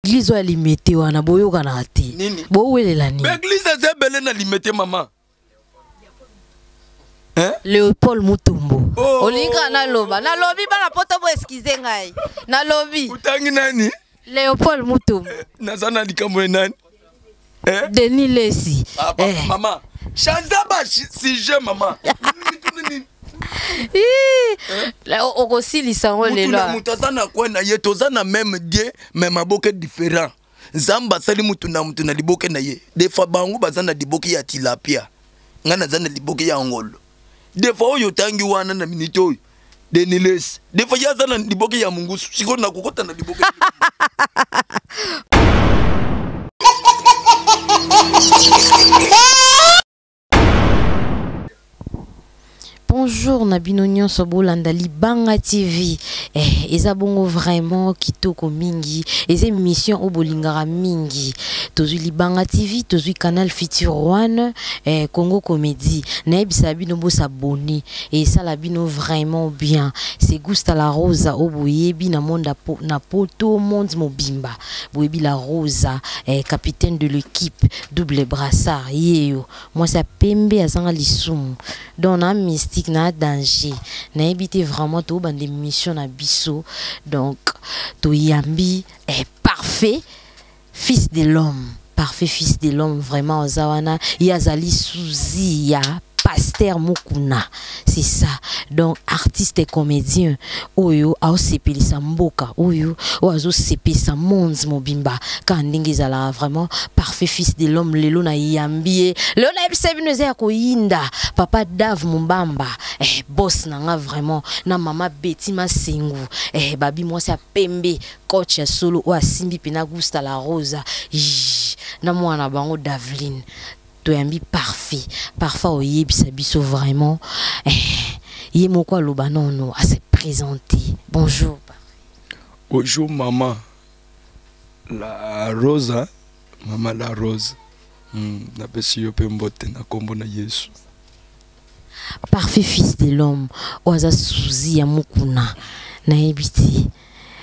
église wa limité wana boyoka na te bo welela ni église zebele na limité maman hein Léopold Mutombo olinga na loba na lobi bana poto bo excuse ngai na lobi utangi nani Léopold Mutombo nazana likambo nani Denis Lesi maman chanzaba sujet maman okosilisa ngo lelo mutu azana kwena ye tozana même Dieu mais maboke différent Zamba sali mutu na liboke na ye des fois bangu bazana liboke ya tilapia ngana zana liboke ya ngolo des fois oyo tangi wana na minute oyo Deniles des fois ya zana liboke ya mungusu siko na kokota na liboke Bonjour Nabino Nyonso Bolanda Libanga TV. Eza bongo vraiment kitoko mingi. Eza émission au bolingara mingi. Tozu Libanga TV, tozu canal Futur One, Congo Comédie. Naebisa bino bo s'abonner et ça la bino vraiment bien. C'est Gusta la Rosa au boyebi na monde na poto monde mobimba. Boyebi la Rosa, capitaine de l'équipe double brassard. Yeyo. Moi ça pembe azanga lisumu. Donc na mystique na danger na éviter vraiment tout bande mission na biso donc to yambi est parfait fils de l'homme vraiment ozawana yazali souzi ya Pasteur Mukuna, c'est ça. Donc artiste et comédien, oyo ao sepelisa mboka, oyo oazo sepelisa monde mobimba. Quand ndingezala vraiment parfait fils de l'homme, lelo na yambie, lelo na ebisebinoze ya koyinda, papa Dave Mumbamba, boss nanga vraiment, na mama Betty Masengu, babi moi sa pembe, coach ya solo o asimbi pena Gusta la Rosa, na mwana bango Davline. Yambi parfait parfois oyebisa biso vraiment yemoko aloba nono à se présenter. Bonjour maman la Rosa maman la Rose na pesi yo pembote na kombo na Yesu parfait fils de l'homme oza souzi ya mukuna na ebiti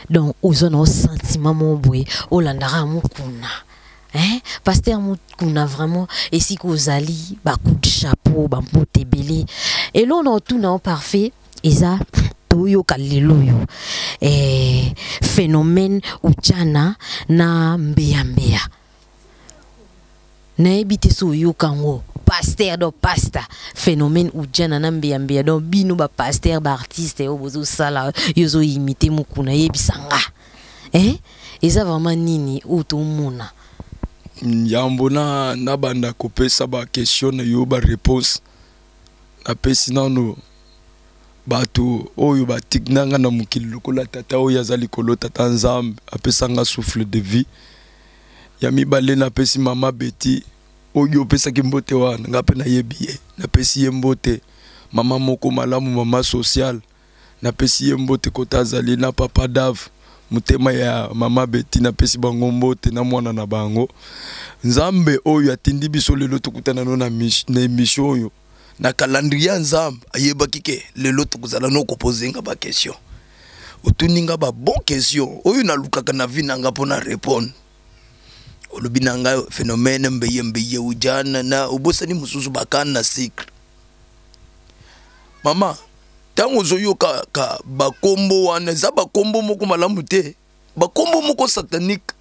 donc ozona o sentiment mobwe olandara mukuna. Pasteur Mukuna vraiment et si kozali ba coup de chapeau ba mbote belé et là on a tout non parfait et ça toyo kalelo yo phénomène ujana na mbeya na ebite so yo kango pasteur do pasta phénomène ujana na mbeya donc bino ba pasteur ba artiste yo bozo sala yozo imiter Mukuna yebisanga et ça vraiment nini otomona Yambo na banda kopesa ba question na yo ba réponse na pesi nano bato oyo ba tiknanga na mukili lokola tata oyo azali kolo tata Nzambe apesa nga souffle de vie ya mibale na pesi mama Betty oyo pesa kimbote wana ngape na yebiye na pesi yembote mama moko malamu mama social na pesi yembote kota azali na papa Dave mutema ya mama Betty na pesi bango mbote na mwana na bango Nzambe oyo atindi biso lelo tukutana no na émission oyo na calendrier Nzambe ayeba kike lelo tukuzala no kopozenga ba question otuninga ba bon question oyo na lukaka na vinanga pona répondre olubinanga phénomène mbeye ujana na ubosani mususu bakana na cycle mama tango zoyoka ka bakombo wana za bakombo moko malamu te bakombo moko satanique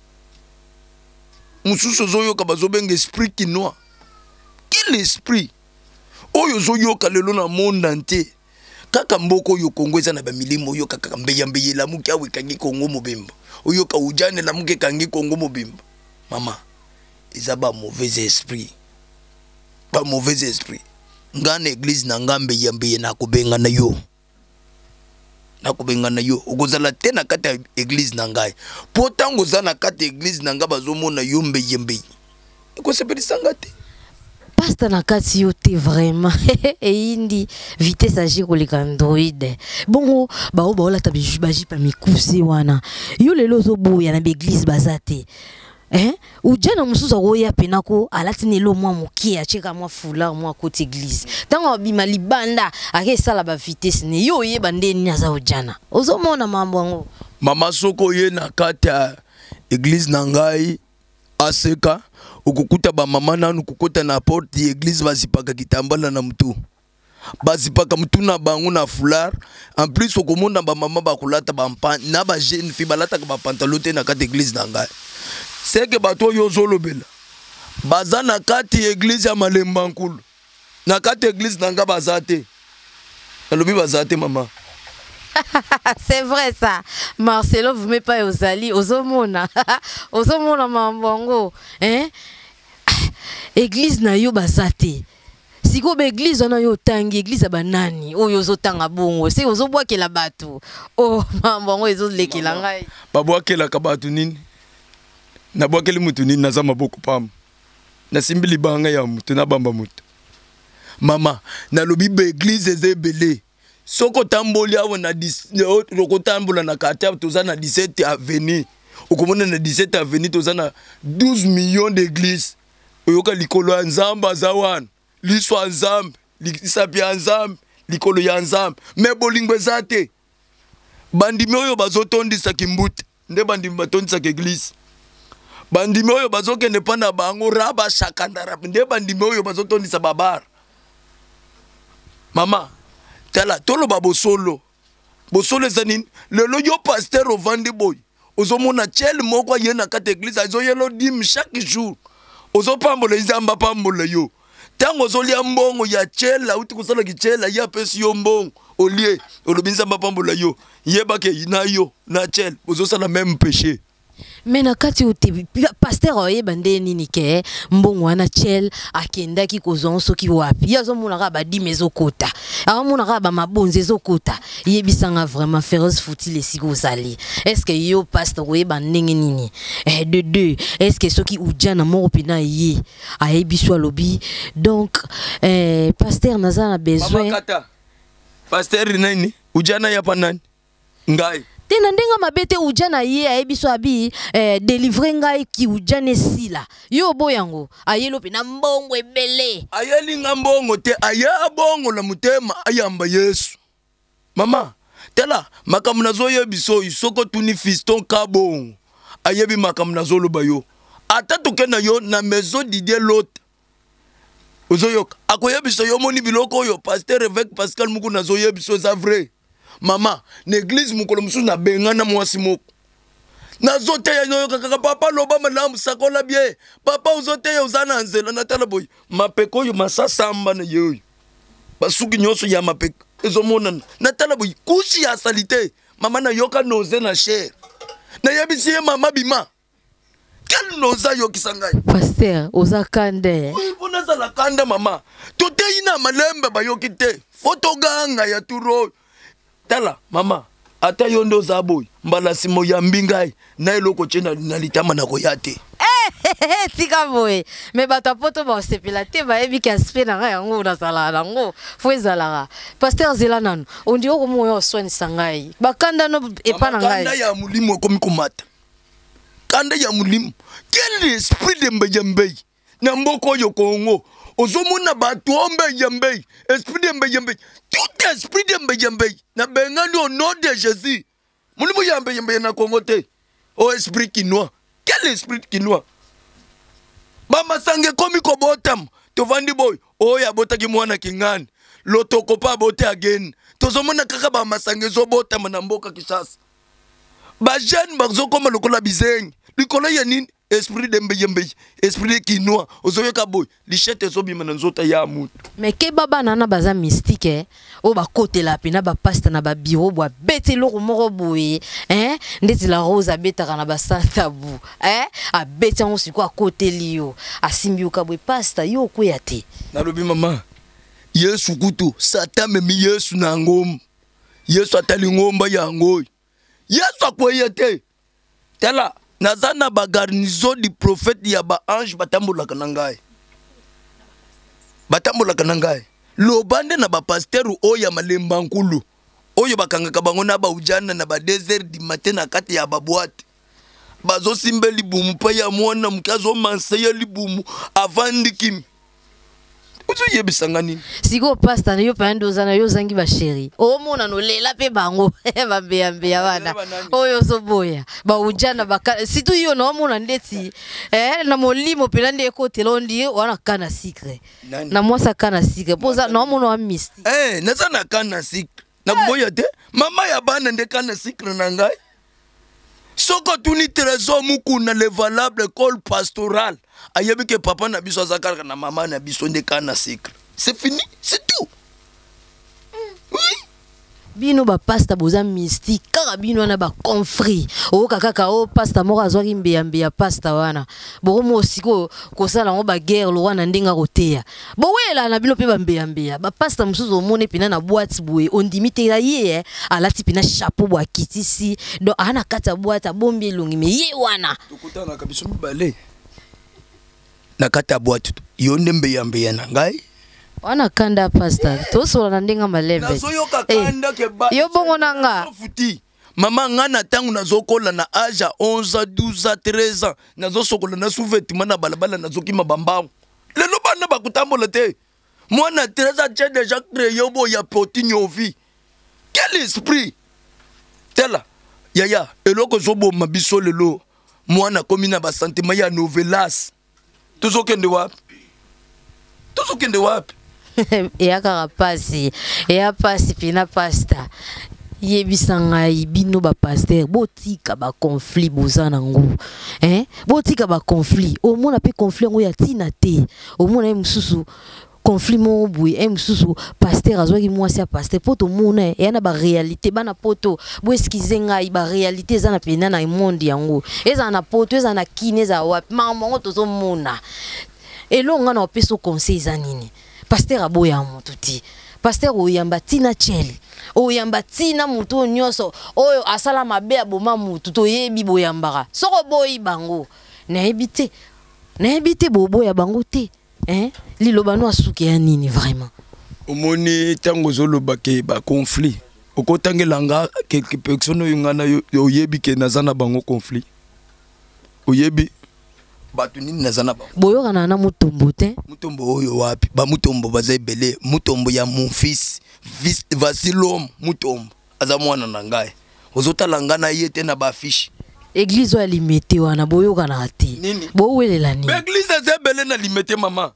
mususu zoyoka bazobenga esprit quinois quel esprit oyo zoyoka lelo na monde entier kaka mboko yo Kongo eza na ba milimo yo kaka mbeye la muki awe kangi Kongo mobimba oyo ka ujane la muki kangi Kongo mobimba mama eza ba mauvais esprit ngana église na ngambe yambeye na kubenga na yo okozala te na kata église na ngai potango za na kata église na nga bazomona yo mbeye ekosepelisa ngate pasta na kati yo te vraiment indi vitesse agi koleka Android bongo baola tabi bajipa mikusi wana yo lelo zoboya na église bazate ujana mususu akoya penako alati nelo mwa mokie acheka mwa fula mwa côté église tango bima libanda akesala ba vitesse ne yo yeba ndeni aza ujana ozomona mambo ngo mama soko ye na kata église nangai aseka ukukuta ba mama nanu kukuta na porte église bazipaka kitambala na mtu bazipaka mtu na bangu na foulard en plus okomona ba mama bakulata ba na ba jeune fille balata ka ba pantalon te na kati église nangai c'est que bato yo zolobela baza na kati église ya Malemba nkulu na kati église nanga bazate alobi bazate mama. C'est vrai ça. Marcelo vous met pas aux alliés, aux homona. Aux homona mambongo. Hein? Église na yo basate. Siko be église na yo tangi église banani. O yo zo tanga bongo. C'est ozo boa ke la bato. Oh mambongo ezo lekela ngai. Ba boa ke la kabatu nini? Na boa ke li mutu nini naza maboko pam. Na simbili banga ya mutu na bamba mutu. Mama, na lobi be église ezebele. Soko tamboli awo na loko tambola na quartier toza na 17 avenue. Okomona na 17 avenue toza na 12 millions d'églises. Oyoka likolo ya nzamba azawan. Liswa nzambe, lisapi ya nzambe, likolo ya nzambe. Me bolingo ezate. Bandimi oyo bazotondisa kimbuta. Nde bandimi batondisa église. Bandimi oyo bazokende pa na bango raba shakandara. Nde bandimi oyo bazotondisa babara. Mama, tala tolo ba bosolo ezanini lelo yo pasteur ovandi boy ozomona chel moko yena kata église azo yelo dim chaque jour ozopambola izamba pambola yo tango ozolia mbongo ya chela uti kusala kichela ya pesi yo mbongo olie olobinza pambola yo yeba ke inayo na chel ozosala même péché. Mais na kati uti pasteur oyeba nde nini ke mbongo wana chel akendaki kozonso ki wapi yazo mona ka ba dimezo kota amona ka ba mabonze ezokota yebisanga vraiment féroce foutile siko sali est-ce que yo pasteur oyeba ndenge nini de deux est-ce que soki ujana moko pina ye ayebiso lobi donc pasteur nazana besoin kata pasteur nani ujana ya panani ngai tena ndenga mabete ujana ye ayebiso abi délivrer ngai ki ujane sila yo boyango ayelo pe na mbongo ebele ayeli ngambongo te aya bongo la mutema ayamba Yesu mama tela makamuna zo yebiso isoko tuni fiston kabongo ayebi makamuna zo loba yo atatuke na yo na maison Didier Lot ozoyoka akoyebiso yo moni biloko yo pasteur évêque Pascal Muku na zo yebiso za vrai. Mama, l'église mukolo musu na bengana mwasi moko. Na zote ya nyoyo kaka papa loba malamu sakola bie. Papa uzote ya uzana nzela na tala boy. Mapeko yo masasamba na yoyo. Basuki nyoso ya mapeko. Ezo mona na tala boy kushi ya salite. Mama na yoka noze na share. Na yabisi ye mama bima. Quel noza yo kisangai? Pasteur, oza kande. Oui, bonza la kanda mama. Tote ina malembe ba yokite. Fotoganga ya turo. Tala mama ata yondo zaboy mbala simo ya mbingai na eloko chena na litama na koyate tika boy me bato poto ba sepela te ba ebi kaspe na yango na sala nango fo ezala pasteur Zelanano on dit ko moyo soin sangai bakanda no epa na ngai kanda ya mulimo komi komata kanda ya mulimo quel esprit de mbejembe na mboko yo Kongo ozomuna bato mbejembe esprit de mbejembe tout esprit de mbejembe na bengani au nom de Jésus mulimo ya mbejembe na Kongo te o esprit kinois quel esprit kinois mama sange komi ko botam to vandi boy o ya botaki mwana kingani lotoko pa bote again tozomona kaka ba masange zo botam na mboka Kisasa ba jeune bazo koma lokola bizengi likolo ya nini esprit de mbeyembe esprit de kinois ozoyoka boy lichete zobima na nzota ya mutu mais ke baba nana baza mystique o ba côté la pena ba pasta na ba bureau bo bete loko moko boye ndeti la rose abetaka na ba santabu a bete on siko a côté liyo asimbi ukabwe pasta yo koya te na lobi mama Yesu kutu satan memi Yesu na ngom Yesu atali ngomba ya ngoy Yesu akoye te tela nazana ba garnison du prophète ya ba ange batambola kanangai lobande na ba pasteur o ya Malemba nkulu oyo bakangaka bango na ba ujana na ba desert di matin na kati ya ba boîte bazo simbeli bumu pa ya mwana mkazo mansaya libumu avandi kim Ozo yebisanga nini? Siko pasta na yo pando zana yo zangi ba chéri. O mona no lela pe bango ba mbeya wana. Oyo soboya. Ba ujana baka situ yo no mona ndeti. Na molimo pela nde ko telondi wana kana secret. Na mwasa kana secret. Poza no mona wa misti. Naza na kana secret. Na boya te mama ya bana nde kana secret na ngai. Soko tuni trésor mukuna le valable école pastorale. Ayebi que papa na biso azakaka na mama na biso nde kana secret. C'est fini, c'est tout. Oui. Bino ba pasta boza mystique kaka bino na ba confrit o kaka o pasta moko azwaki mbeya pasta wana bomo siko kosala ngo ba guerre lo wana ndenga koteya bo wela na bino pe ba mbeya ba pasta musuzu omone pina na boîte boye ondimite la ye alati pina chapeau bo akitisi donc ana kata boîte bombi elongi me ye wana tokutana kabiso mibale na kata boîte yo nde mbeya na ngai wana kanda pasta tosola na ndenga malembe nazoyoka kanda ke ba yo bongo nanga futi mama ngana tangu nazokola na âge 11 12 13 ans nazosokola na sous-vêtement na balabala nazokima bambangu lelo bana bakutambola te mwana 13 ans j'ai déjà créé bo ya potinho vie quel esprit tela yaya eloko zobo mabiso lelo mwana komi na ba sentiment ya novelas tozokende wapi Eya pasi pina pasta yebisanga ibino ba pasteur botika ba conflit bozana ngo botika ba conflit o mona pe conflit ngo ya tina te o mona mususu conflit mo boui mususu pasteur azwaki mwasi ya pasteur poto mona yana ba réalité bana poto bo eskizenga ba réalité zana pena na monde yango eza na poto eza na kine za wapi mama ngo tozo mona elonga na opeso conseil za nini pasteur aboya mutu ti pasteur oyamba tina cheli oyamba tina mutu nyoso oyo asala mabe aboma mutu to yebi boyambaka soko boyi bango na ebite boboya bango te liloba no asuke ya nini vraiment omoni tango zoloba ke ba conflit okotangelanga quelque personne yungana oyebi ke nazana bango conflit oyebi batu nini nazana ba boyoka na mutombo te mutombo oyo wapi ba mutombo bazebele mutombo ya mon fils Vasilom mutombo aza mwana na ngai ozotala ngana yete na ba fiche église ya limete wana boyoka na te bo welela ni église zebele na limete mama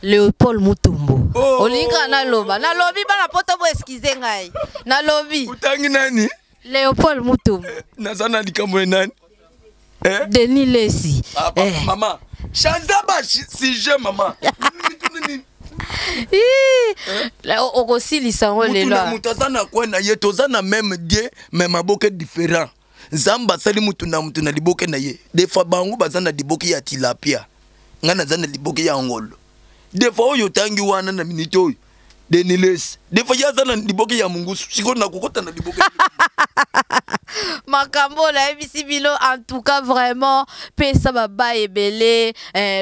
Léopold Mutombo olinga na loba na lobi bana poto bo excuse ngai na lobi utangi nani Léopold Mutombo nazana likambo nani Denis Lesi mama chanza ba sujet mama okosilisa ngo lelo mutu azana kwena ye tozana même Dieu mais maboke différent zamba sali mutu na liboke na ye des fois bango bazana liboke ya tilapia ngana zana liboke ya ngolo des fois oyo tangi wana na minute oyo Deniles des fois ya zana liboke ya mungusu siko na kokota na liboke Makambo la ebisi bilo en tout cas vraiment pesa baba ebele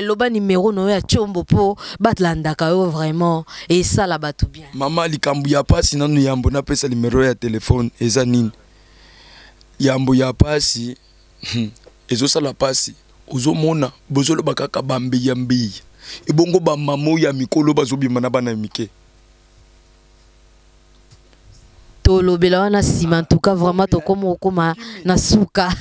loba numéro no ya chombo po batlandaka yo vraiment et ça la batu bien mama likambu ya pasi nanu yambo na pesa numéro ya téléphone eza nini yambo ya pasi ezo sala pasi ozo mona bozolo bakaka bambi yambi ebongo ba mamo ya mikolo bazobima na bana mike tolobela wana sima en tout cas vraiment tokoma na suka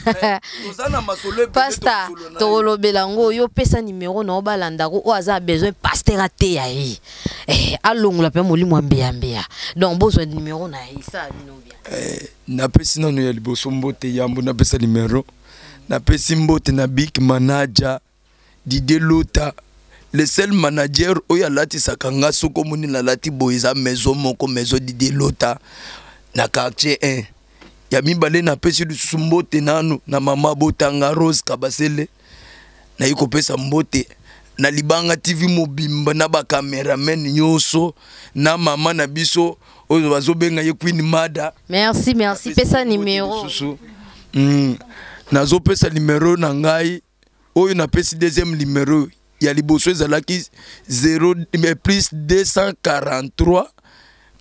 pasta tolobela ngo yo pesa numéro na obalanda ko aza besoin pasteur ate ya alongola pe molimo mbeya donc besoin numéro na ça bino bien na pesi nanu ya liboso mbote yambo na pesa numéro na pesi mbote na big manager Didier Lota le seul manager oya lati sakanga soko moni la lati boiza maison moko maison Didier Lota na quartier 1 ya mibale na pesi du mbote nanu na mama Botanga Rose Kabasele na yiko pesa mbote na Libanga TV mobimba na ba cameraman nyoso na mama na biso oyo bazobenga ye Queen Mada merci pesa numéro nazo pesa numéro na ngai oyo na pesi deuxième numéro ya liboso ezalaki 0 plus 243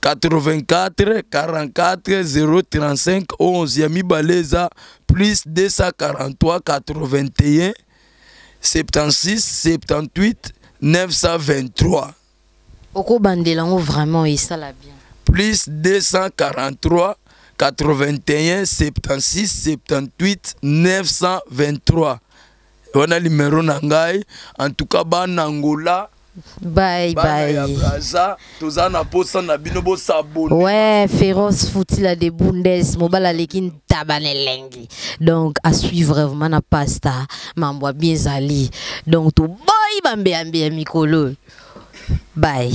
84 44 035 11 ya mibaleza plus 243 81 76 78 923. Oko bandelango vraiment et ça la bien. Plus 243 81 76 78 923. On a le numéro nangai. En tout cas, Angola. Bye bye. Ouais, féroce foutila de Bundes, mobile lekin tabanelengi. Donc à suivre vraiment na pasta, mambo bien zali. Donc tout boy bambe ambe mikolo. Bye.